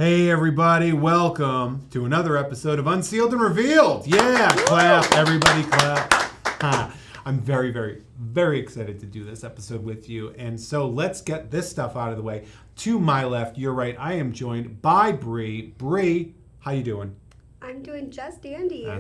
Hey everybody, welcome to another episode of Unsealed and Revealed. Yeah, clap, everybody clap. I'm very, very, very excited to do this episode with you. And so let's get this stuff out of the way. To my left, you're right, I am joined by Bree. Bree, how you doing? I'm doing just dandy.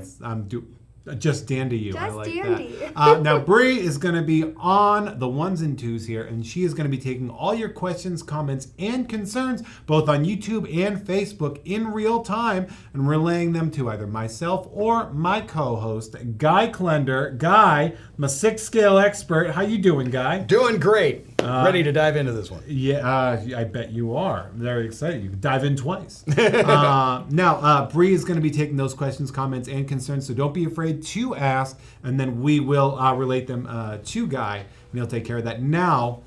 Just dandy you. Just I like dandy. that. Now, Bree is going to be on the ones and twos here, and she is going to be taking all your questions, comments, and concerns, both on YouTube and Facebook, in real time, and relaying them to either myself or my co-host, Guy Klender. Guy, I'm a 6-scale expert. How you doing, Guy? Doing great. Ready to dive into this one. Yeah, I bet you are. I'm very excited. You can dive in twice. Now, Bree is going to be taking those questions, comments, and concerns, so don't be afraid to ask, and then we will relate them to Guy, and he'll take care of that. Now,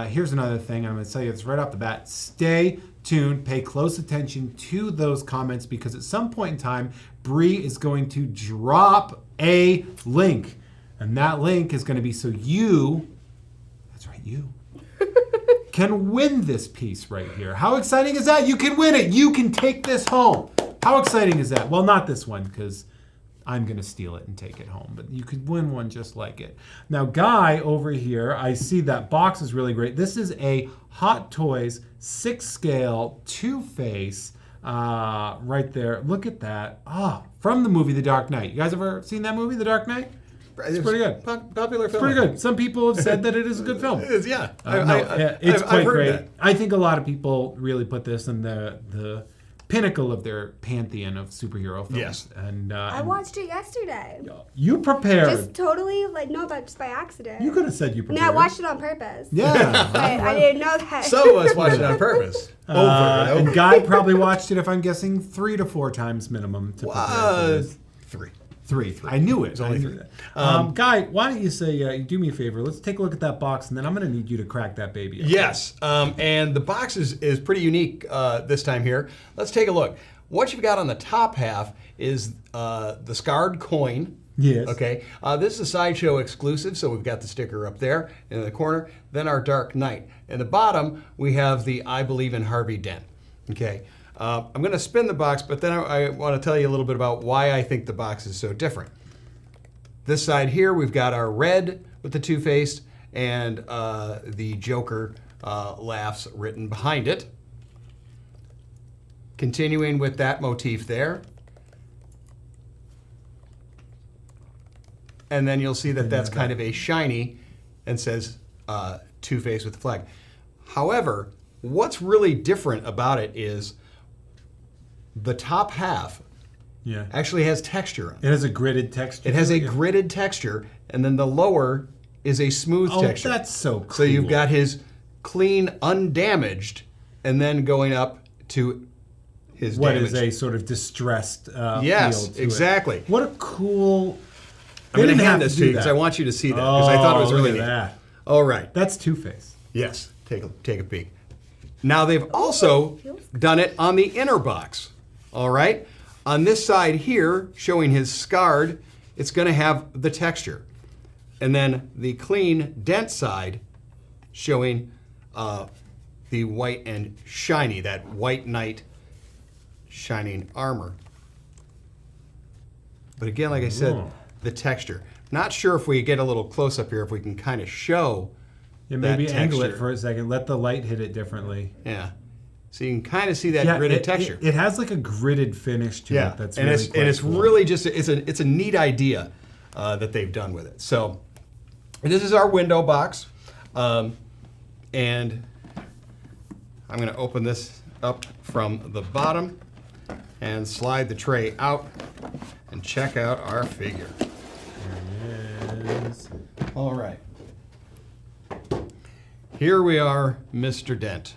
here's another thing. I'm going to tell you this right off the bat. Stay tuned. Pay close attention to those comments, because at some point in time, Bree is going to drop a link, and that link is going to be so you, that's right, you, can win this piece right here. How exciting is that? You can win it. You can take this home. How exciting is that? Well, not this one, because I'm going to steal it and take it home, but you could win one just like it. Now, Guy over here, I see that box is really great. This is a Hot Toys 6-scale Two-Face right there. Look at that. From the movie The Dark Knight. You guys ever seen that movie, The Dark Knight? It's pretty good. Popular film. It's pretty good. Some people have said that it is a good film. It is, yeah. It's quite great. That. I think a lot of people really put this in the pinnacle of their pantheon of superhero films. Yes. And I watched it yesterday. You prepared. Just totally, just by accident. You could have said you prepared. No, I watched it on purpose. Yeah. I didn't know that. Some of us watch it on purpose. Over and over. And Guy probably watched it, if I'm guessing, 3 to 4 times minimum to prepare for this. 3. 3. I knew it. It's only 3. Guy, why don't you say, do me a favor, let's take a look at that box, and then I'm going to need you to crack that baby open. Yes, and the box is pretty unique this time here. Let's take a look. What you've got on the top half is the scarred coin. Yes. Okay. This is a Sideshow exclusive, so we've got the sticker up there in the corner. Then our Dark Knight. In the bottom, we have the I Believe in Harvey Dent. Okay. I'm going to spin the box, but then I want to tell you a little bit about why I think the box is so different. This side here, we've got our red with the Two-Faced and the Joker laughs written behind it. Continuing with that motif there. And then you'll see that that's kind of a shiny and says Two-Faced with the flag. However, what's really different about it is the top half actually has texture on it. It has a gridded texture. It has a gridded texture, and then the lower is a smooth texture. Oh, that's so cool. So you've got his clean, undamaged, and then going up to his what damaged. is a sort of distressed feel Yes, to exactly. It. What a cool... I'm going to hand this to you because I want you to see that, because I thought it was really neat. That. All right. That's Two-Face. Yes, take a peek. Now they've also done it on the inner box. All right? On this side here, showing his scarred, it's going to have the texture. And then the clean dent side showing the white and shiny, that white knight shining armor. But again, like I said, the texture. Not sure if we get a little close up here, if we can kind of show Maybe angle it texture. for a second. Let the light hit it differently. Yeah. So you can kind of see that gridded texture. It has like a gridded finish to it. That's and really it's cool. really just it's a neat idea that they've done with it. So this is our window box, and I'm going to open this up from the bottom and slide the tray out and check out our figure. There it is. All right. Here we are, Mr. Dent.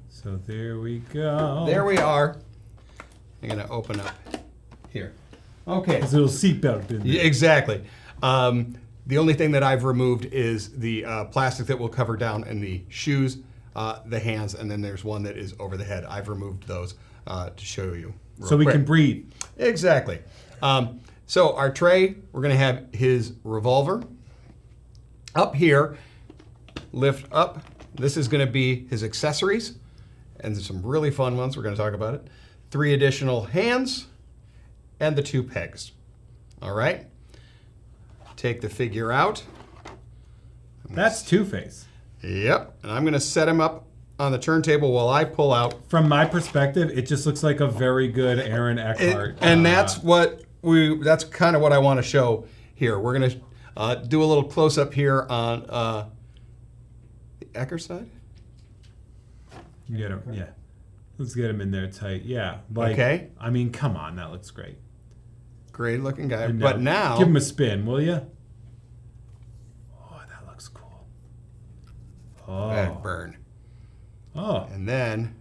So there we go. There we are. I'm going to open up here. Okay. There's a little seatbelt in there. Yeah, exactly. The only thing that I've removed is the plastic that will cover down in the shoes, the hands, and then there's one that is over the head. I've removed those to show you. So we can breathe. Exactly. So our tray, we're going to have his revolver. Up here, lift up This is going to be his accessories, and there's some really fun ones. We're going to talk about it. 3 additional hands, and the 2 pegs. All right. Take the figure out. That's Two-Face. Yep. And I'm going to set him up on the turntable while I pull out. From my perspective, it just looks like a very good Aaron Eckhart. And that's kind of what I want to show here. We're going to do a little close up here on the Eckhart side. Get him, yeah. Let's get him in there tight. Yeah. Like, Okay. I mean, come on, that looks great. Great looking guy. And But now give him a spin, will you? Oh, that looks cool. and Oh. burn. Oh. And then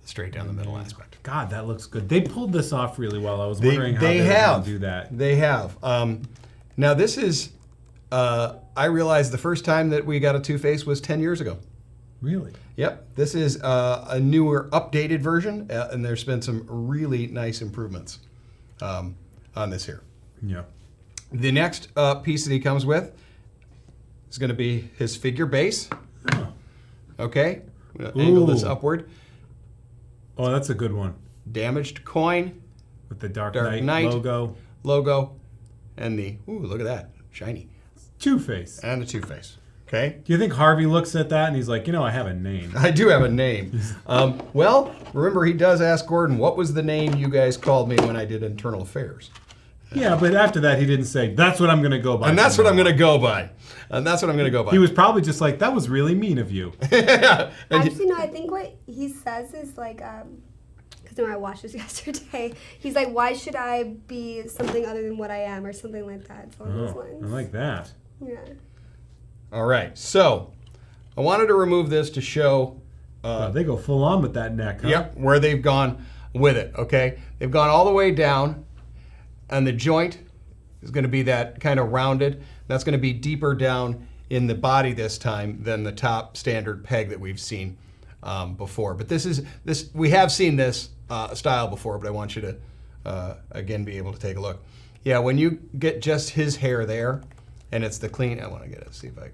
straight down the middle aspect. God, that looks good. They pulled this off really well. I was wondering how they they were have going to do that. They have. Now this is. I realized the first time that we got a Two-Face was 10 years ago. Really? Yep. This is a newer, updated version, and there's been some really nice improvements on this here. Yeah. The next piece that he comes with is going to be his figure base. Oh. Okay. I'm going to angle this Ooh. upward. Oh, that's a good one. Damaged coin With the Dark Dark Knight, Knight. logo. and the, ooh, look at that, shiny, Two-Face. and the Two-Face. Okay. Do you think Harvey looks at that and he's like, I have a name? I do have a name. Well, remember he does ask Gordon, what was the name you guys called me when I did internal affairs? Yeah, but after that, he didn't say, that's what I'm going to go by. And that's from what I'm now going to go by. And that's what I'm going to go by. He was probably just like, that was really mean of you. Actually, no, I think what he says is like, because I watched this yesterday, he's like, why should I be something other than what I am, or something like that. It's along those Oh, lines. I like that. Yeah. All right. So I wanted to remove this to show Wow, they go full on with that neck, huh? yep, where they've gone with it, okay? They've gone all the way down, and the joint is going to be that kind of rounded. That's going to be deeper down in the body this time than the top standard peg that we've seen before. But we have seen this style before, but I want you to, again, be able to take a look. Yeah, when you get just his hair there, and it's the clean, I want to get it, see if I,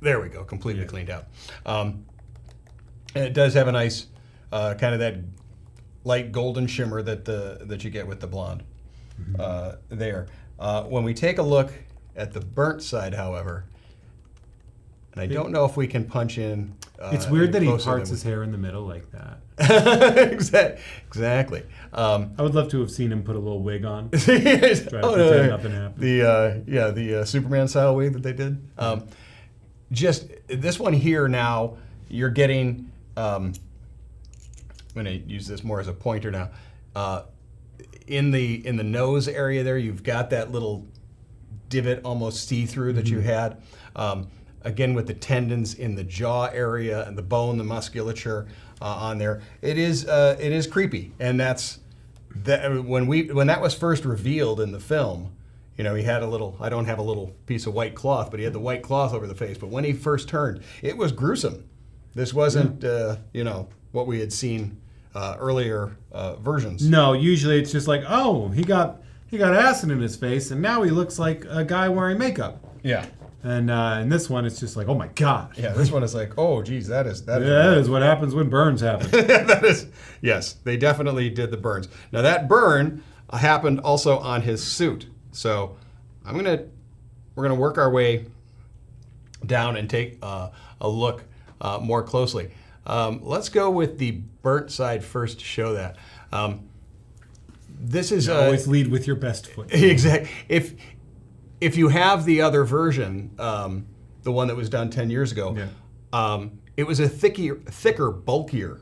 there we go, completely cleaned out. And it does have a nice kind of that light golden shimmer that you get with the blonde there. When we take a look at the burnt side, however, and I don't know if we can punch in. It's weird that he closer parts than his hair in the middle like that. Exactly. I would love to have seen him put a little wig on. Oh, Try to pretend nothing happened. The Superman style wig that they did. Just this one here now, you're getting. I'm going to use this more as a pointer now. In the nose area there, you've got that little divot, almost see-through that you had. Again, with the tendons in the jaw area and the bone, the musculature on there, it is creepy, and that's that when that was first revealed in the film. He had a little. I don't have a little piece of white cloth, but he had the white cloth over the face. But when he first turned, it was gruesome. This wasn't what we had seen earlier versions. No, usually it's just like, oh, he got acid in his face, and now he looks like a guy wearing makeup. Yeah. And in this one, it's just like, oh my god. Yeah, this one is like, oh, geez, that is That is what happens when burns happen. that is, yes, they definitely did the burns. Now that burn happened also on his suit. So we're gonna work our way down and take a look more closely. Let's go with the burnt side first to show that. This is Always lead with your best foot. exactly. If you have the other version, the one that was done 10 years ago, it was a thicker, bulkier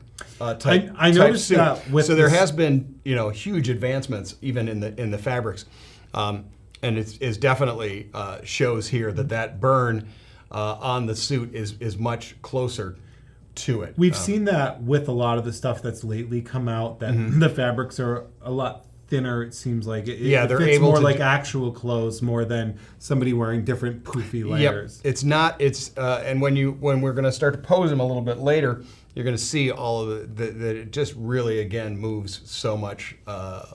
type. I noticed suit. that with so there this- has been huge advancements even in the fabrics, and it's definitely shows here that burn on the suit is much closer to it. We've seen that with a lot of the stuff that's lately come out, that the fabrics are a lot thinner, it seems like. It they're fits able more to like actual clothes more than somebody wearing different poofy layers. Yep. It's not. It's and when we're going to start to pose them a little bit later, you're going to see all of that it just really again moves so much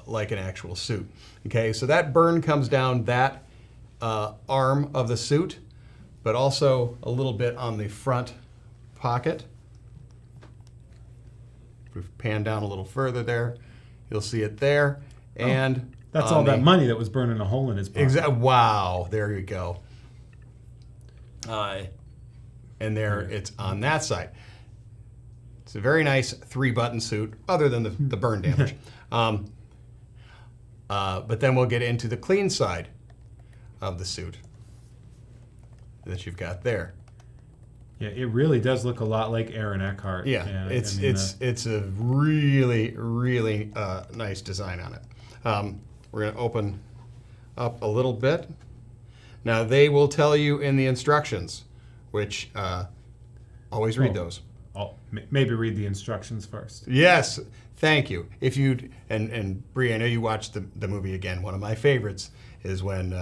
like an actual suit. Okay, so that burn comes down that arm of the suit, but also a little bit on the front pocket. If we pan down a little further there, you'll see it there. And that's all that money that was burning a hole in his pocket. Wow, there you go. And there it's on that side. It's a very nice 3-button suit, other than the burn damage. But then we'll get into the clean side of the suit that you've got there. Yeah, it really does look a lot like Aaron Eckhart. Yeah, it's a really, really nice design on it. We're going to open up a little bit. Now, they will tell you in the instructions, which always read those. Maybe read the instructions first. Yes, thank you. If you and Bree, I know you watched the movie again. One of my favorites is when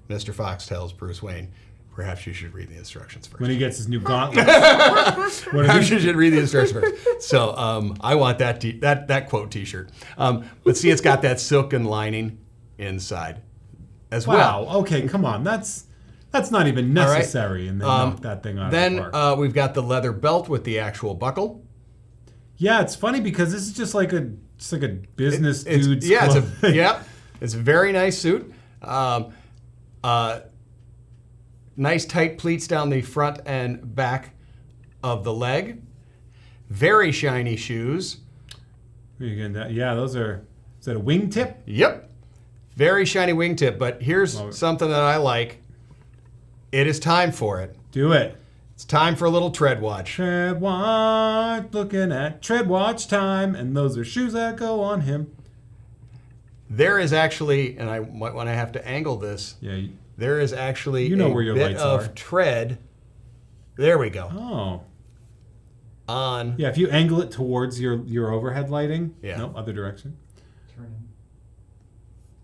Mr. Fox tells Bruce Wayne, "Perhaps you should read the instructions first." When he gets his new gauntlets. Perhaps you should read the instructions first. So I want that quote T-shirt. But see, it's got that silken lining inside as well. Wow. Okay, come on. That's not even necessary, and then knock that thing out of the park. We've got the leather belt with the actual buckle. Yeah, it's funny because this is just like a business dude's clothing. It's a very nice suit. Nice tight pleats down the front and back of the leg. Very shiny shoes. Yeah, those are. Is that a wingtip? Yep. Very shiny wingtip. But here's something that I like. It is time for it. Do it. It's time for a little tread watch. Tread watch, looking at tread watch time, and those are shoes that go on him. There is actually, and I might want to have to angle this. Yeah. There is actually where your bit lights of are. tread. There we go. Oh. On. Yeah, if you angle it towards your overhead lighting. Yeah. No, other direction. Turn in.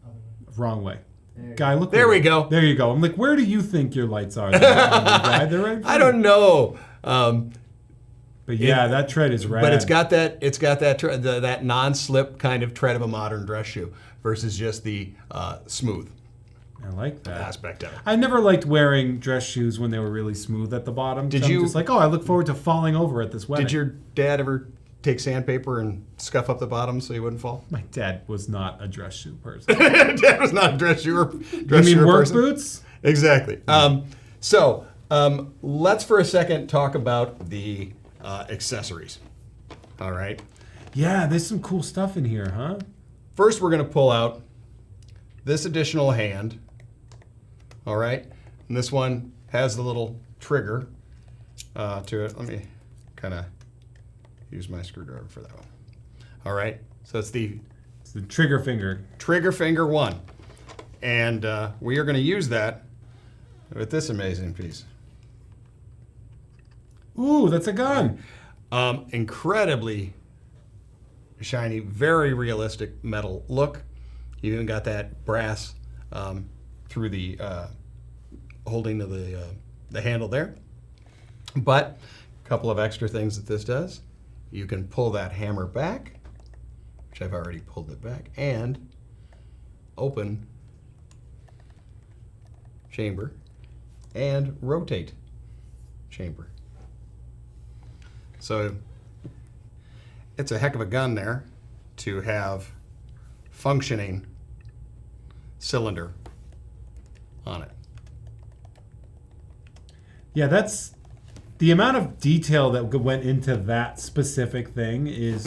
Other way. Wrong way. There Guy, look. There we go. There you go. I'm like, where do you think your lights are? Guy? They're right. I don't know. But yeah, that tread is rad. But it's got that non-slip kind of tread of a modern dress shoe versus just the smooth. I like that aspect of it. I never liked wearing dress shoes when they were really smooth at the bottom. Did you? I'm just like, I look forward to falling over at this wedding. Did your dad ever take sandpaper and scuff up the bottom so you wouldn't fall? My dad was not a dress shoe person. Dad was not a dress shoe You mean work person? boots? Exactly. So let's for a second talk about the accessories. All right. Yeah, there's some cool stuff in here, huh? First, we're going to pull out this additional hand. All right. And this one has the little trigger to it. Let me kind of use my screwdriver for that one. All right. So it's the trigger finger. Trigger finger 1. And we are going to use that with this amazing piece. Ooh, that's a gun. Incredibly shiny, very realistic metal look. You even got that brass through the holding of the handle there. But a couple of extra things that this does. You can pull that hammer back, which I've already pulled it back, and open chamber and rotate chamber. So it's a heck of a gun there to have functioning cylinder on it. Yeah, that's the amount of detail that went into that specific thing is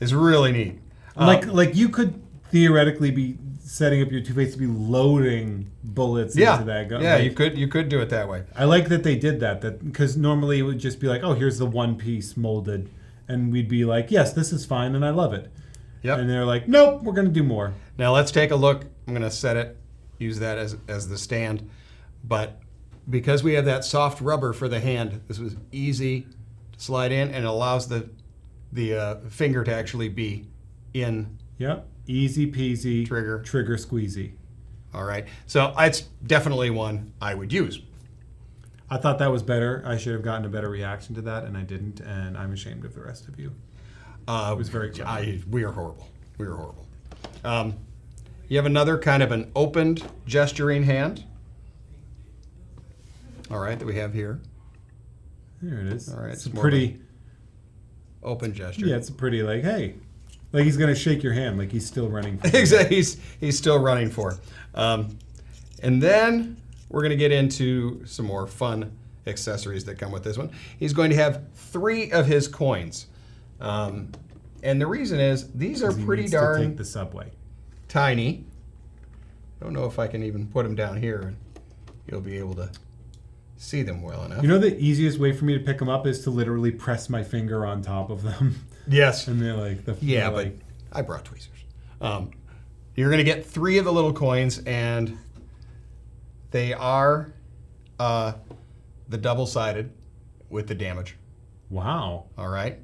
It's really neat. Like you could theoretically be setting up your Two-Face to be loading bullets into that gun. Yeah, like, you could do it that way. I like that they did that because normally it would just be like, oh, here's the one piece molded, and we'd be like, yes, this is fine, and I love it. Yep. And they're like, nope, we're gonna do more. Now let's take a look. I'm gonna set it, use that as the stand, but because we have that soft rubber for the hand, this was easy to slide in, and it allows the finger to actually be in. Yep. Easy peasy. Trigger squeezy. All right. So it's definitely one I would use. I thought that was better. I should have gotten a better reaction to that, and I didn't, and I'm ashamed of the rest of you. It was very clever. We are horrible. We are horrible. You have another kind of an opened gesturing hand. All right, that we have here. There it is. All right, It's a more of pretty. Open gesture. Yeah, it's a pretty like, hey, like he's gonna shake your hand, like he's still running. For Exactly. He's still running for. And then we're going to get into some more fun accessories that come with this one. He's going to have 3 of his coins. And the reason is these are He pretty needs to darn take the subway. tiny. I don't know if I can even put them down here and you'll be able to see them well enough. You know, the easiest way for me to pick them up is to literally press my finger on top of them. Yes. And they're like Yeah, they're but like, I brought tweezers. You're going to get 3 of the little coins, and they are the double-sided with the damage. wow. All right.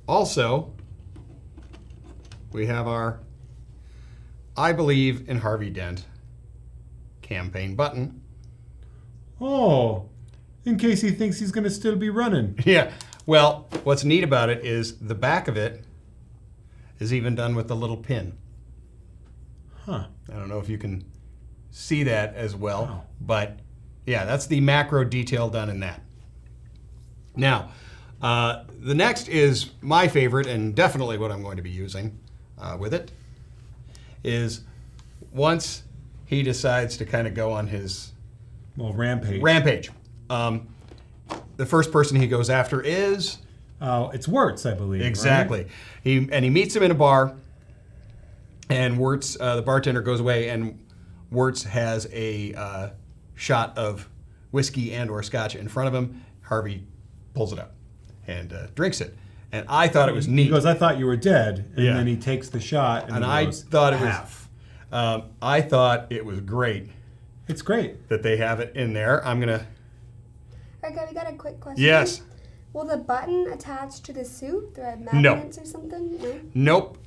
Also, we have our I Believe in Harvey Dent campaign button. Oh, in case he thinks he's gonna still be running. Yeah. Well, what's neat about it is the back of it is even done with the little pin. Huh. I don't know if you can see that as well, Wow. but yeah, that's the macro detail done in that. Now, the next is my favorite and definitely what I'm going to be using with it is once he decides to kind of go on his Well, rampage. rampage. The first person he goes after is Oh, it's Wirtz, I believe. right? exactly. He meets him in a bar, and Wirtz, the bartender, goes away, and Wirtz has a shot of whiskey and/or scotch in front of him. Harvey pulls it up and drinks it, and I thought it was neat. He goes, "I thought you were dead," and Yeah. then he takes the shot, and he I goes, thought it was. half. I thought it was great It's great. that they have it in there. I'm gonna. Okay, we got a quick question. Yes. Will the button attach to the suit? Do I have No. magnets or something? No. Nope.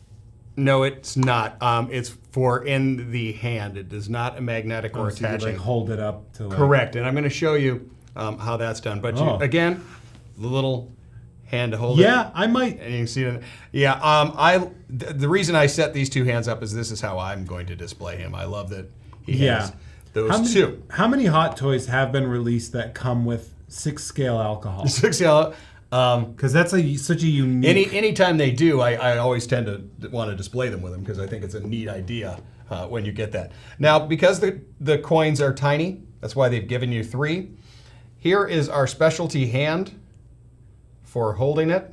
No, it's not. It's for in the hand. It is not a magnetic or Oh, so you could, attaching. like hold it up to like. Correct, and I'm going to show you how that's done. But Oh. again, the little hand to hold it. Yeah, I might. And you can see it. Yeah, the reason I set these 2 hands up is this is how I'm going to display him. I love that he has those 2. How many Hot Toys have been released that come with 6 scale alcohol? 6 yellow. Because that's such a unique. Anytime they do, I always tend to want to display them with them because I think it's a neat idea when you get that. Now, because the coins are tiny, that's why they've given you 3. Here is our specialty hand for holding it.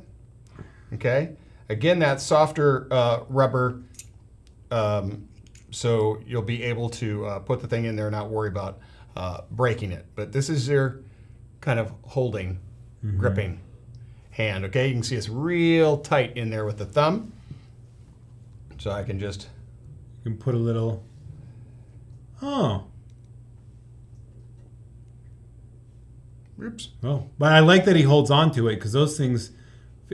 Okay. Again, that softer rubber, so you'll be able to put the thing in there and not worry about breaking it. But this is your kind of holding, gripping hand. Okay, you can see it's real tight in there with the thumb. So I can just. You can put a little. Oh. Oops. Well, but I like that he holds on to it because those things.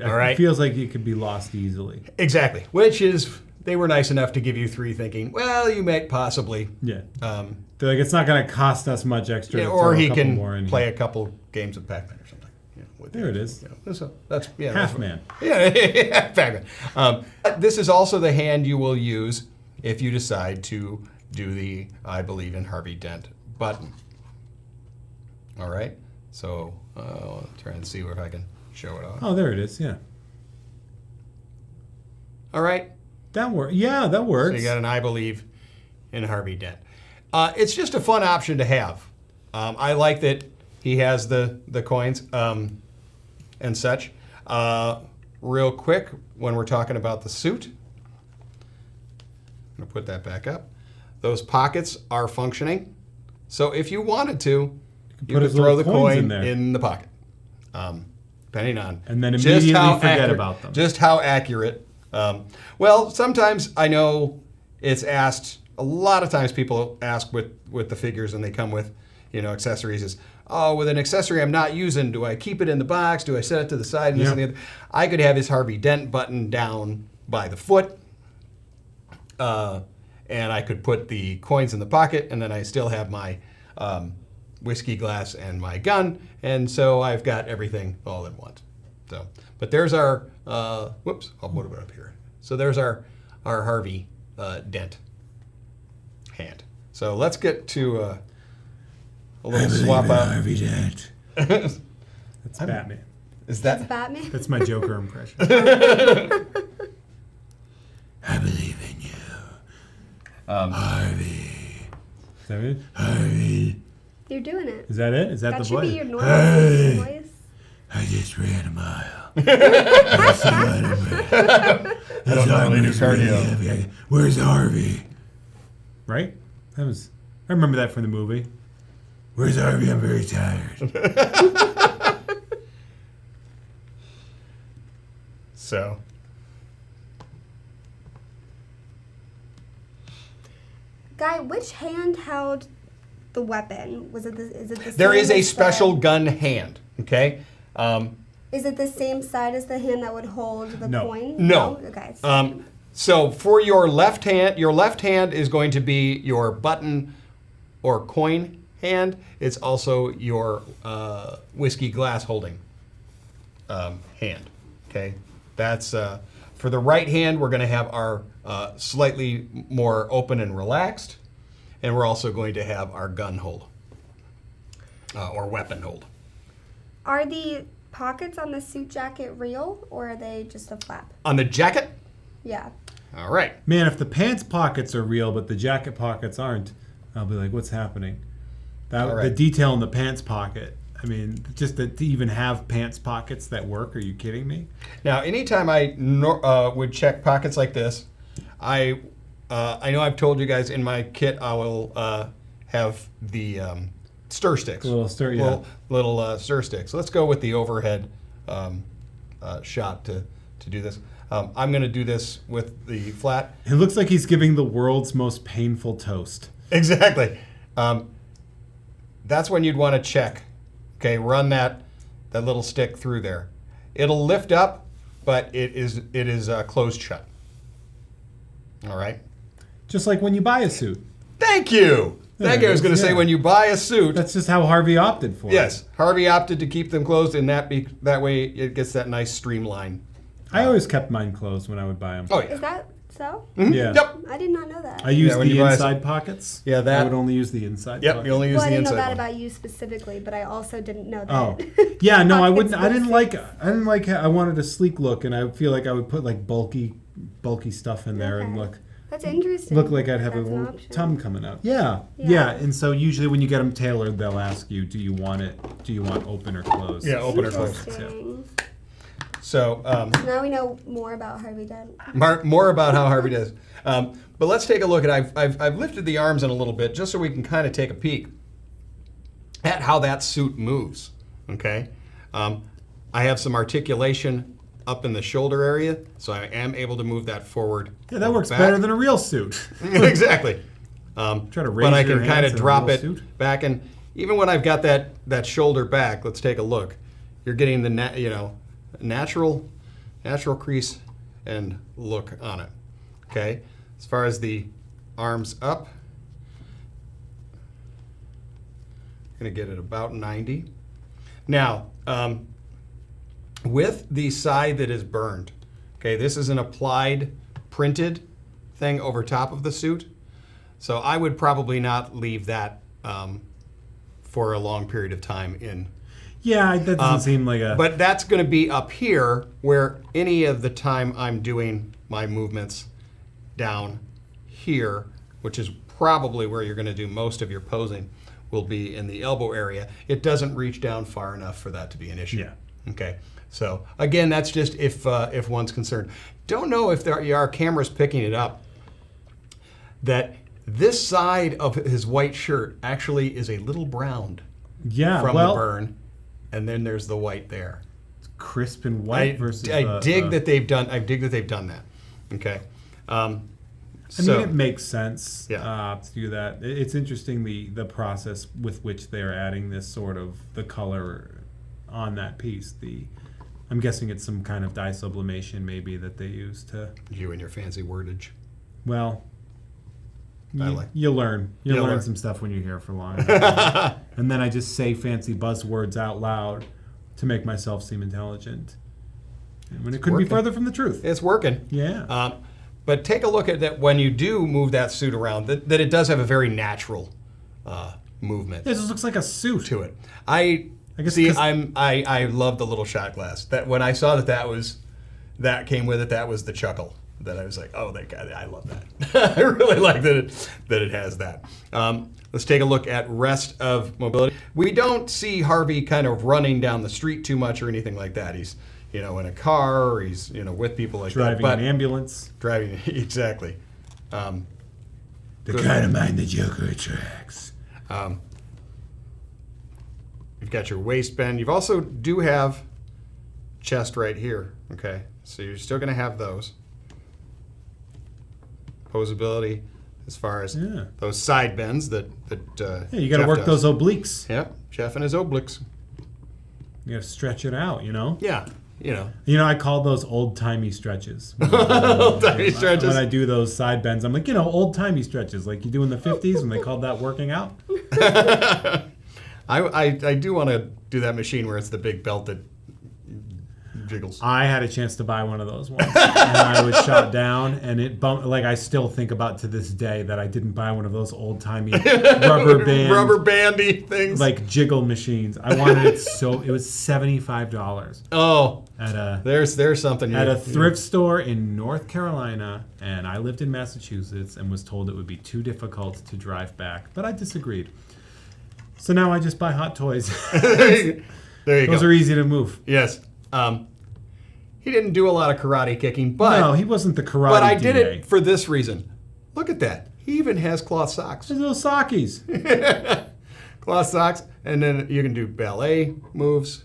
All right. It feels like it could be lost easily. Exactly. Which is, they were nice enough to give you 3 thinking, well, you might possibly. Yeah. They're like, it's not going to cost us much extra. Yeah, to or throw a he couple can more in play here. a couple games of Pac-Man or something. There it is. So that's Half man. Yeah, Pac-Man. This is also the hand you will use if you decide to do the I Believe in Harvey Dent button. All right. So I'll try and see if I can show it off. Oh, there it is. Yeah. All right. That works. Yeah, that works. So you got an I Believe in Harvey Dent. It's just a fun option to have. I like that he has the coins and such. Real quick, when we're talking about the suit, I'm going to put that back up. Those pockets are functioning. So if you wanted to, you put could his throw little the coins coin in there. in the pocket. Depending on And then just immediately how forget about them. Just how accurate. Well, sometimes I know it's asked. A lot of times people ask with the figures, and they come with accessories. Is with an accessory I'm not using, do I keep it in the box? Do I set it to the side? And this and the other. I could have his Harvey Dent button down by the foot, and I could put the coins in the pocket, and then I still have my whiskey glass and my gun, and so I've got everything all in once. So, but there's our whoops, I'll put it up here. So there's our Harvey Dent hand. So let's get to a little swap out. Harvey Dent. That's Batman. Is That's that? Batman. That's my Joker impression. I believe in you. Harvey. Is that it? Harvey. You're doing it. Is that it? Is that That the should voice? be your normal voice. I just ran a mile. I don't normally do cardio. Where's Harvey? Right? I remember that from the movie. Where's Harvey? I'm very tired. So. Guy, which hand held the weapon? Is it the There same is a as special gun hand, okay? Is it the same side as the hand that would hold the No. coin? No. Okay. So for your left hand is going to be your button or coin hand. It's also your whiskey glass holding hand, okay? That's, for the right hand, we're gonna have our slightly more open and relaxed, and we're also going to have our gun hold, or weapon hold. Are the pockets on the suit jacket real, or are they just a flap? On the jacket? Yeah. All right. Man, if the pants pockets are real, but the jacket pockets aren't, I'll be like, what's happening? All right. The detail in the pants pocket. I mean, just to even have pants pockets that work. Are you kidding me? Now, anytime I would check pockets like this, I know I've told you guys in my kit I will have the stir sticks. Little stir, yeah. Little stir sticks. So let's go with the overhead shot to do this. I'm going to do this with the flat. It looks like he's giving the world's most painful toast. Exactly. That's when you'd want to check. Okay, run that little stick through there. It'll lift up, but it is closed shut. All right. Just like when you buy a suit. Thank you. Thank you. I was going to say Yeah. when you buy a suit. That's just how Harvey opted for it. Yes, Harvey opted to keep them closed, and that way it gets that nice streamline. I always kept mine closed when I would buy them. Oh Is yeah. that so? Yeah. Yep. I did not know that. I used when you the buy a inside pockets. Yeah, that- I would only use the inside Yep. pockets. You only use Well, I the didn't know inside that one. about you specifically, but I also didn't know that. Oh, yeah, no, I Pockets wouldn't. I didn't was- like. I wanted a sleek look, and I feel like I would put like bulky stuff in there and Okay. That's interesting. look like I'd have a That's an little option. tum coming out. Yeah, Yeah. yeah. And so usually when you get them tailored, they'll ask you, "Do you want it? Do you want open or closed?" Yeah, open or closed. Interesting. So Now we know more about Harvey Dent. more about how Harvey does. But let's take a look at. I've lifted the arms in a little bit just so we can kind of take a peek at how that suit moves. Okay. I have some articulation up in the shoulder area, so I am able to move that forward. Yeah, that works back. better than a real suit. Exactly. Try to raise But I your can kind hands of in a drop real it suit. back, and even when I've got that shoulder back, let's take a look. You're getting the natural crease and look on it. Okay. As far as the arms up, I'm gonna get it about 90. Now, with the side that is burned, okay, this is an applied printed thing over top of the suit. So I would probably not leave that for a long period of time in. Yeah, that doesn't seem like a. But that's going to be up here where any of the time I'm doing my movements down here, which is probably where you're going to do most of your posing, will be in the elbow area. It doesn't reach down far enough for that to be an issue. Yeah. Okay. So again, that's just if one's concerned. Don't know if there are cameras picking it up that this side of his white shirt actually is a little browned yeah, from well, the burn, and then there's the white there. crisp and white versus. I dig that they've done. I dig that they've done that. Okay. I mean, it makes sense to do that. It's interesting the process with which they're adding this sort of the color on that piece. I'm guessing it's some kind of dye sublimation maybe that they use to. You and your fancy wordage. Well, I like. you learn. You'll You'll learn learn. some stuff when you're here for long. And then I just say fancy buzzwords out loud to make myself seem intelligent. And when it couldn't be working. further from the truth. It's working. Yeah. But take a look at that when you do move that suit around. That it does have a very natural movement It just looks like a suit. to it. I guess see. 'cause- I love the little shot glass. That when I saw that came with it, that was the chuckle. That I was like, oh, that guy, I love that. I really like that it has that. Let's take a look at rest of mobility. We don't see Harvey kind of running down the street too much or anything like that. He's in a car or he's with people like Driving that. an ambulance. Driving exactly. The kind of mind the Joker attracts. You've got your waistband. You've also do have chest right here. Okay, so you're still going to have those. Posability, as far as those side bends that Yeah, you got to Jeff work does. those obliques. Yep, Jeff and his obliques. You got to stretch it out, Yeah, I call those old-timey stretches. old-timey stretches. When I do those side bends, I'm like, old-timey stretches, like you do in the 50s when they called that working out. I do want to do that machine where it's the big belt that jiggles. I had a chance to buy one of those once, and I was shot down, and it bumped. Like I still think about to this day that I didn't buy one of those old-timey rubber bandy things. like jiggle machines. I wanted it so it was $75 Oh, at a there's something at a thrift store in North Carolina, and I lived in Massachusetts and was told it would be too difficult to drive back, but I disagreed. So now I just buy Hot Toys. There you go. Those are easy to move. Yes. He didn't do a lot of karate kicking, but No, he wasn't the karate. but I did DA. it for this reason. Look at that. He even has cloth socks. Those little sockies. Cloth socks, and then you can do ballet moves.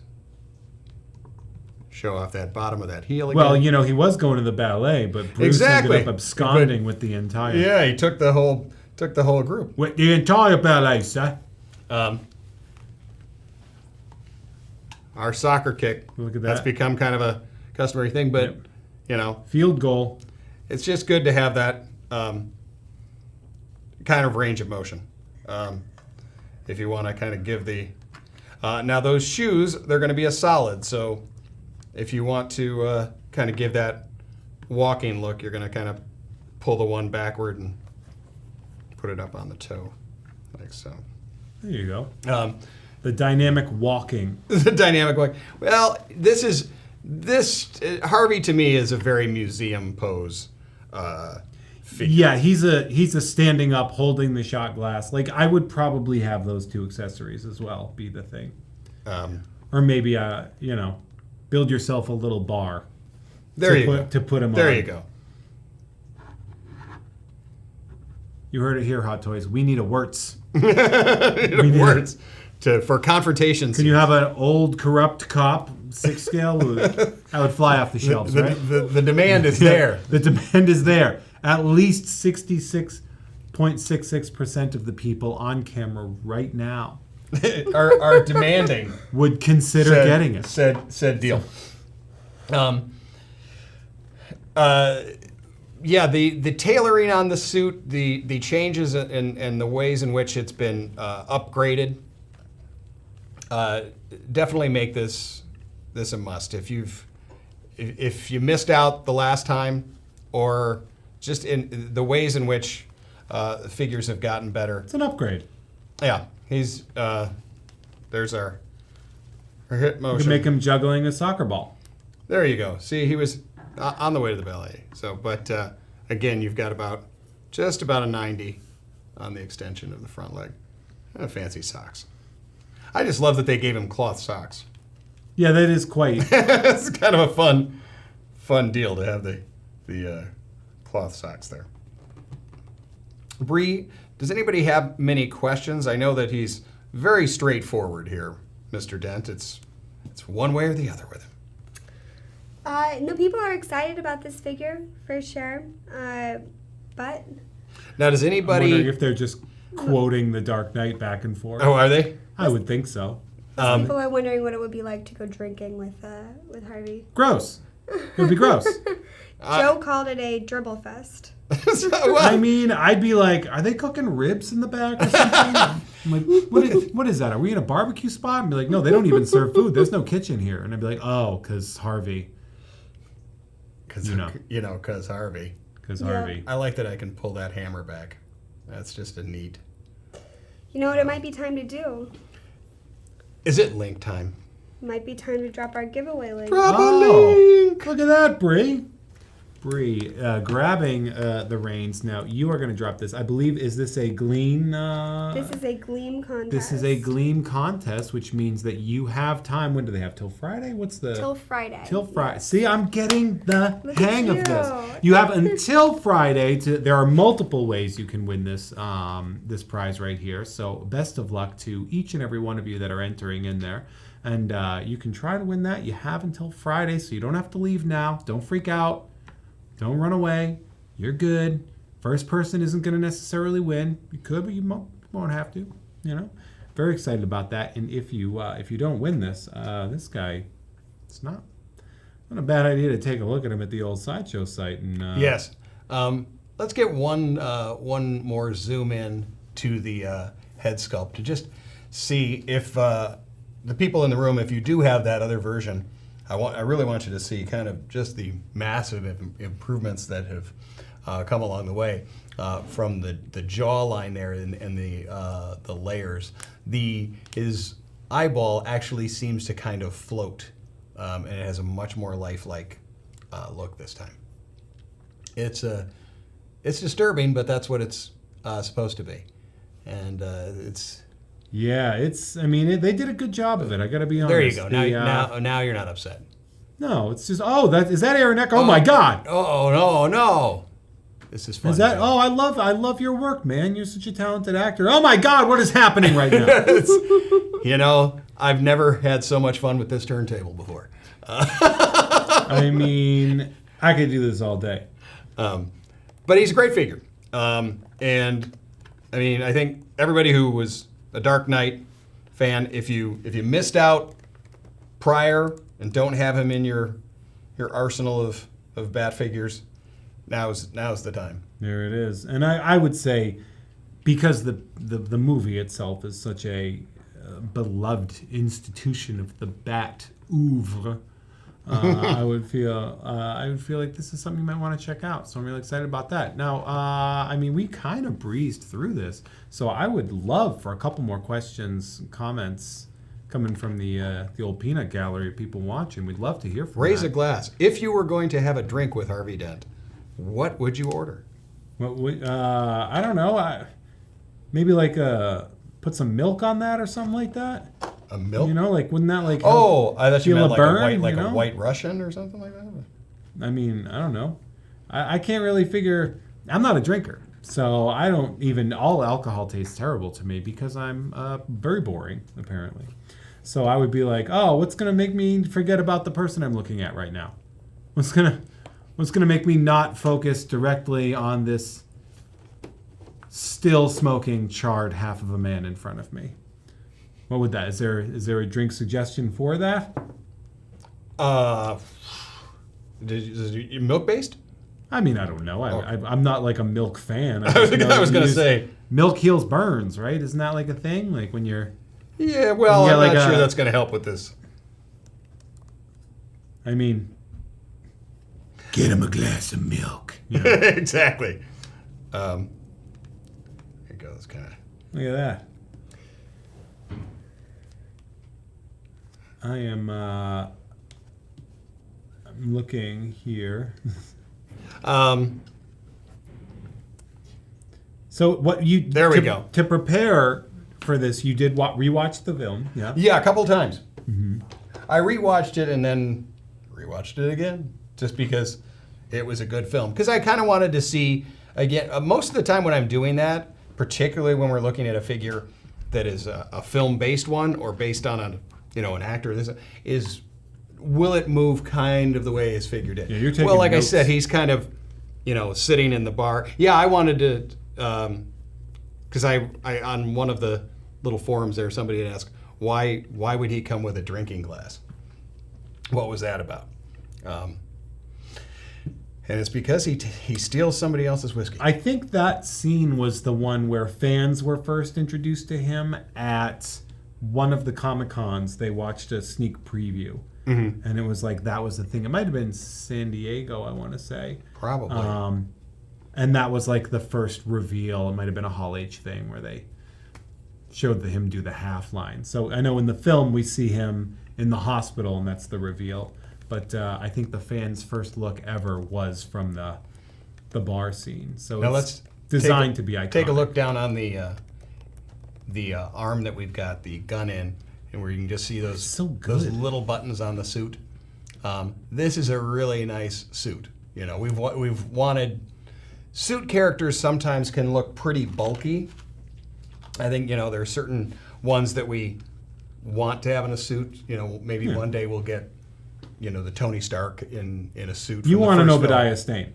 Show off that bottom of that heel again. Well, he was going to the ballet, but Bruce Exactly. ended up absconding with the entire. yeah, he took the whole group. With the entire ballet, sir. Our soccer kick. Look at That's that. become kind of a customary thing, but Field goal. it's just good to have that kind of range of motion. If you want to kind of give the now those shoes, they're going to be a solid. So if you want to kind of give that walking look, you're going to kind of pull the one backward and put it up on the toe, like so. There you go. The dynamic walking. The dynamic walk. Well, this Harvey to me is a very museum pose figure. Yeah, he's a standing up, holding the shot glass. Like I would probably have those two accessories as well. Be the thing, or maybe build yourself a little bar. There you go. To put them on. There you go. You heard it here, Hot Toys. We need a Wirtz. Words for confrontations. Can you have an old corrupt cop 6 scale? That would fly off the shelves, right? The demand is there. The demand is there. At least 66.66% of the people on camera right now are demanding. would consider getting it. Said deal. Yeah, the tailoring on the suit, the changes and the ways in which it's been upgraded, definitely make this a must. If you missed out the last time, or just in the ways in which figures have gotten better. It's an upgrade. Yeah, he's there's our hit You motion. can make him juggling a soccer ball. There you go. See, he was on the way to the ballet. So, but again, you've got just about a 90 on the extension of the front leg. And fancy socks. I just love that they gave him cloth socks. Yeah, that is quite. It's kind of a fun deal to have the cloth socks there. Bree, does anybody have many questions? I know that he's very straightforward here, Mr. Dent. It's one way or the other with him. No, people are excited about this figure for sure. But Now, does I'm anybody? wondering if they're just quoting The Dark Knight back and forth. Oh, are they? I would think so. people are wondering what it would be like to go drinking with Harvey. Gross. It would be gross. Joe called it a dribble fest. I mean, I'd be like, are they cooking ribs in the back or something? I'm like, what is that? Are we in a barbecue spot? And be like, no, they don't even serve food. There's no kitchen here. And I'd be like, oh, because Harvey. Because Harvey. Because Yeah. Harvey. I like that I can pull that hammer back. That's just a neat You know what it might be time to do? Is it link time? It might be time to drop our giveaway link. Look at that, Bree. Bree, grabbing the reins. Now, you are going to drop this. I believe, is this a gleam? This is a gleam contest. This is a gleam contest, which means that you have time. When do they have? Till Friday? What's the... Till Friday. Till Friday. Yes. See, I'm getting the Look hang at of this. you. You have until Friday to... There are multiple ways you can win this this prize right here. So best of luck to each and every one of you that are entering in there. And you can try to win that. You have until Friday, so you don't have to leave now. Don't freak out. Don't run away. You're good. First person isn't going to necessarily win. You could, but you won't have to. You know, very excited about that. And if you don't win this, this guy, it's not a bad idea to take a look at him at the old Sideshow site. And Yes. Let's get one more zoom in to the head sculpt to just see if the people in the room, if you do have that other version, I really want you to see kind of just the massive improvements that have come along the way from the jawline there and the layers. His eyeball actually seems to kind of float, and it has a much more lifelike look this time. It's disturbing, but that's what it's supposed to be, and it's. Yeah, I mean, they did a good job of it. I got to be honest. There you go. Now you're not upset. No, it's just is that Aaron Eck? Oh my God! Oh no! This is fun. Is that? Oh, I love your work, man. You're such a talented actor. Oh my God, what is happening right now? You know, I've never had so much fun with this turntable before. I mean, I could do this all day. But he's a great figure, and I mean, I think everybody who was a Dark Knight fan, if you missed out prior and don't have him in your arsenal of bat figures, now's the time. There it is. And I would say, because the movie itself is such a beloved institution of the bat oeuvre, I would feel like this is something you might want to check out. So I'm really excited about that. Now, I mean, we kind of breezed through this, so I would love for a couple more questions, comments coming from the old peanut gallery of people watching. We'd love to hear from Raise that. a glass. If you were going to have a drink with Harvey Dent, what would you order? I don't know. Maybe like put some milk on that or something like that. A milk? You know, like wouldn't that like? Oh, I thought you feel meant a like burn, a white Russian or something like that. I mean, I don't know. I can't really figure. I'm not a drinker, so I don't even. All alcohol tastes terrible to me because I'm very boring, apparently. So I would be like, oh, what's gonna make me forget about the person I'm looking at right now? What's gonna make me not focus directly on this still smoking, charred half of a man in front of me? What would that? Is there a drink suggestion for that? Is it milk based? I mean, I don't know. I'm not like a milk fan. I was going to say milk heals burns, right? Isn't that like a thing? Like when you're... Yeah, well, Yeah, I'm like not sure that's going to help with this. I mean... Get him a glass of milk. You know? Exactly. Here it goes, kind of. Look at that. I'm looking here. So what you... There we go. To prepare for this, you did rewatch the film, yeah? Yeah, a couple times. Mm-hmm. I rewatched it and then rewatched it again, just because it was a good film. Because I kind of wanted to see, again, most of the time when I'm doing that, particularly when we're looking at a figure that is a film-based one or based on an actor, will it move kind of the way his figure did? Yeah, you're taking well, like notes. I said, he's kind of, sitting in the bar. Yeah, I wanted to, because I on one of the little forums there, somebody had asked, why would he come with a drinking glass? What was that about? And it's because he steals somebody else's whiskey. I think that scene was the one where fans were first introduced to him at one of the Comic-Cons. They watched a sneak preview. Mm-hmm. And it was like, that was the thing. It might have been San Diego, I want to say. Probably. And that was like the first reveal. It might have been a Hall H thing where they showed him do the half line. So I know in the film we see him in the hospital, and that's the reveal. But I think the fans' first look ever was from the bar scene. So Now it's designed to be iconic. Take a look down on the arm that we've got the gun in, and where you can just see those those little buttons on the suit. This is a really nice suit. You know, we've wanted suit characters sometimes can look pretty bulky. I think, you know, there are certain ones that we want to have in a suit. You know, maybe one day we'll get, you know, the Tony Stark in a suit. You want an Obadiah Stane.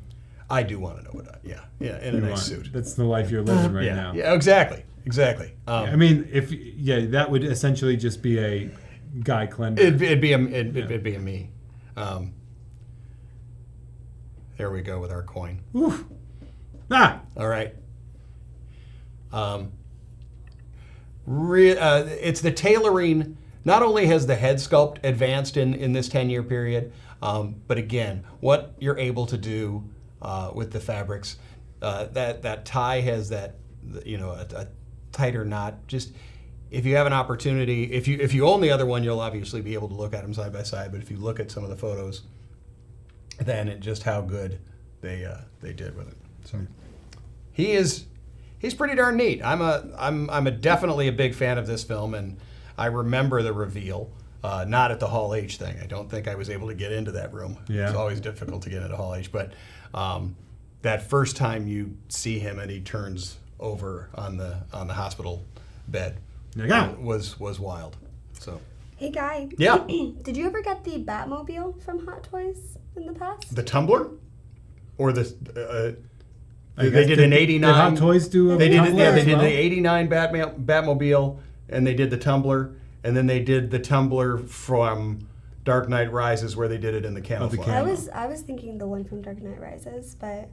I do want to know what. Yeah, in a nice suit. That's the life you're living right now. Yeah, exactly. I mean, that would essentially just be a Guy Klender. It'd be a me. There we go with our coin. Oof. Ah. All right. It's the tailoring. Not only has the head sculpt advanced in this 10-year period, but again, what you're able to do with the fabrics, that tie has that, you know, a tighter knot. Just if you have an opportunity, if you own the other one, you'll obviously be able to look at them side by side. But if you look at some of the photos, then just how good they did with it. So he's pretty darn neat. I'm definitely a big fan of this film, and I remember the reveal. Not at the Hall H thing. I don't think I was able to get into that room. Yeah. It's always difficult to get into Hall H. But that first time you see him and he turns over on the hospital bed was wild. So. Hey, Guy. Yeah. Did you ever get the Batmobile from Hot Toys in the past? The Tumbler, or the. I They did an '89. Did Hot Toys do a They did Tumbler They as did well? the '89 Batmobile, and they did the Tumbler, and then they did the Tumbler from Dark Knight Rises, where they did it in the camouflage. I was thinking the one from Dark Knight Rises, but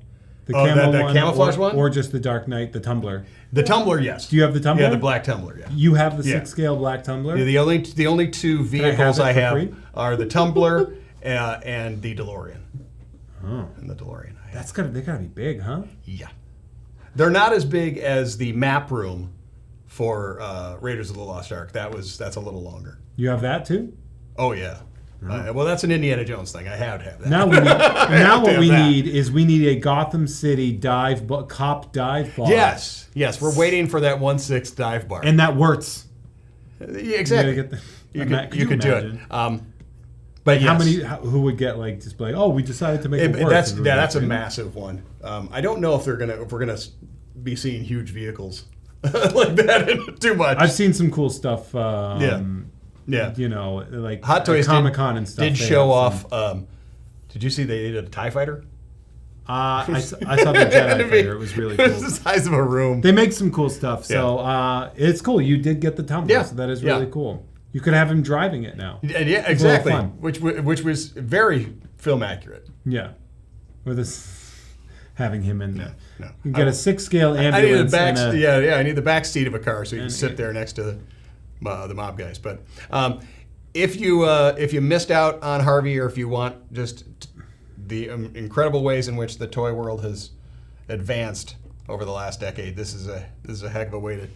The camo the one, camouflage one? or just the Dark Knight, the Tumbler. The Tumbler, yes. Do you have the Tumbler? Yeah, the black Tumbler. Yeah. You have the Yeah. 6-scale black Tumbler? Yeah, the only two vehicles it I for have free? are the Tumbler and the DeLorean. Oh. And the DeLorean. They gotta be big, huh? Yeah. They're not as big as the map room for Raiders of the Lost Ark. That's a little longer. You have that too? Oh yeah. Well, that's an Indiana Jones thing. I have to have that. Now what we that. need is a Gotham City cop dive bar. Yes. We're waiting for that 1/6 dive bar. And that works. Yeah, exactly. You could do it. But How yes. many? Who would get just be like, oh, we decided to make it work. That's a massive one. I don't know if we're gonna be seeing huge vehicles like that too much. I've seen some cool stuff. Yeah. You know, like Hot Toys Comic-Con and stuff. did They show have off. some- Did you see they did a TIE fighter? I saw the Jedi fighter. It was really cool. It's the size of a room. They make some cool stuff. So it's cool. You did get the Tumbler. Yeah. So that is Yeah. really cool. You could have him driving it now. And yeah, exactly. fun. Which was very film accurate. Yeah. With this. Having him in there. No. You can get a 6-scale ambulance. I need the back. and a- Yeah. I need the back seat of a car so you can And- sit there next to the mob guys. But if you missed out on Harvey, or if you want just the incredible ways in which the toy world has advanced over the last decade, this is a heck of a way to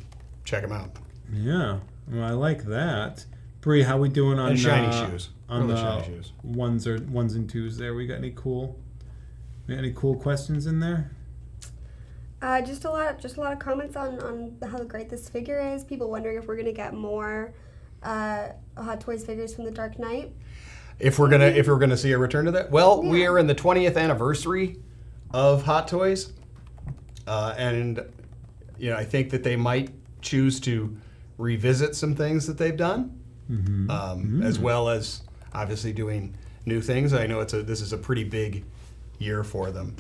check them out. Yeah. Well, I like that. Bree, how we doing on And shiny shoes. On Really the shiny shoes. ones and twos there? We got any cool questions in there? just a lot of comments on how great this figure is. People wondering if we're gonna get more Hot Toys figures from the Dark Knight. If we're gonna see a return to that, well, we are in the 20th anniversary of Hot Toys, and I think that they might choose to revisit some things that they've done, as well as obviously doing new things. I know this is a pretty big year for them,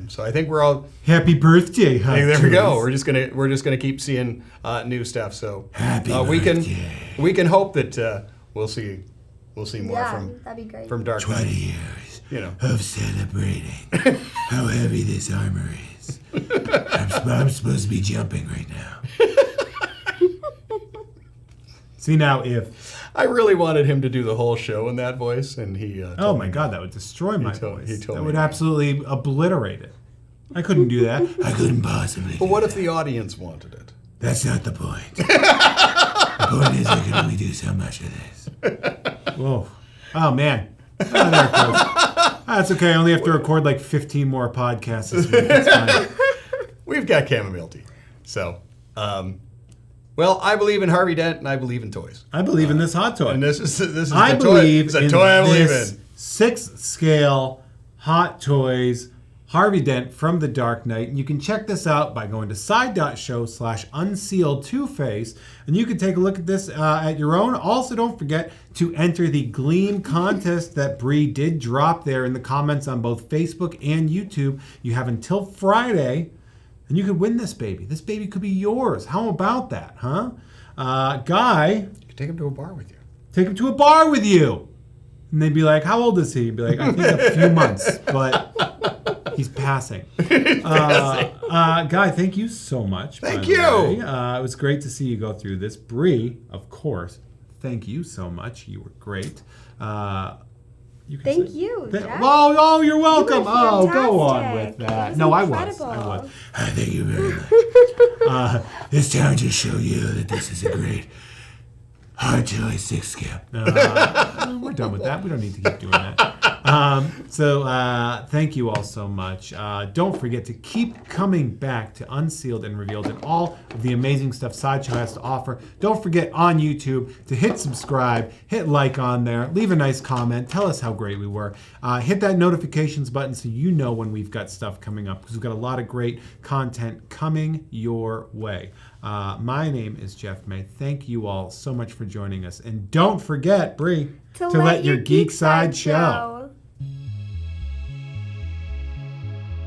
so I think we're all Happy birthday, Hot there. We go. Toys. We're just gonna keep seeing new stuff. So Happy we can hope that we'll see more that'd be great. from Dark 20 Knight. years of celebrating how heavy this armor is. I'm supposed to be jumping right now. See now if I really wanted him to do the whole show in that voice, and he. oh told my me god, no. that would destroy my told- voice. he told That me would no. absolutely obliterate it. I couldn't do that. I couldn't possibly. But what if the audience wanted it? That's not the point. The point is I can only do so much of this. Whoa. Oh, man. Oh, there it goes. That's okay. I only have to record like 15 more podcasts this week. It's fine. We've got chamomile tea. So, well, I believe in Harvey Dent and I believe in toys. I believe in this hot toy. And this is I the toy. believe It's a in toy I believe this in. 6th scale Hot Toys Harvey Dent from The Dark Knight. And you can check this out by going to side.show/unsealed Two-Face. And you can take a look at this at your own. Also, don't forget to enter the Gleam contest that Bree did drop there in the comments on both Facebook and YouTube. You have until Friday, and you could win this baby. This baby could be yours. How about that, huh? Guy, You can take him to a bar with you. take him to a bar with you. And they'd be like, how old is he? You'd be like, I think a few months, but he's passing. Guy, thank you so much. Thank by the you. way. It was great to see you go through this. Bree, of course, thank you so much. You were great. You can Thank say- you, Jeff. Oh, you're welcome. You were Oh, go on fantastic. with That that. was No, I incredible. was. Thank you very much. This town just showed you that this is a great hard toy 6th scale. We're done with that. We don't need to keep doing that. Thank you all so much. Don't forget to keep coming back to Unsealed and Revealed and all of the amazing stuff Sideshow has to offer. Don't forget on YouTube to hit subscribe, hit like on there, leave a nice comment, tell us how great we were. Hit that notifications button so you know when we've got stuff coming up, because we've got a lot of great content coming your way. My name is Jeff May. Thank you all so much for joining us. And don't forget, Bree, to let your geek side show.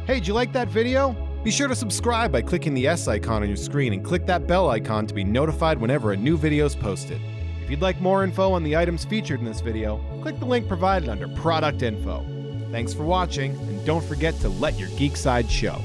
Hey, did you like that video? Be sure to subscribe by clicking the S icon on your screen and click that bell icon to be notified whenever a new video is posted. If you'd like more info on the items featured in this video, click the link provided under Product Info. Thanks for watching, and don't forget to let your geek side show.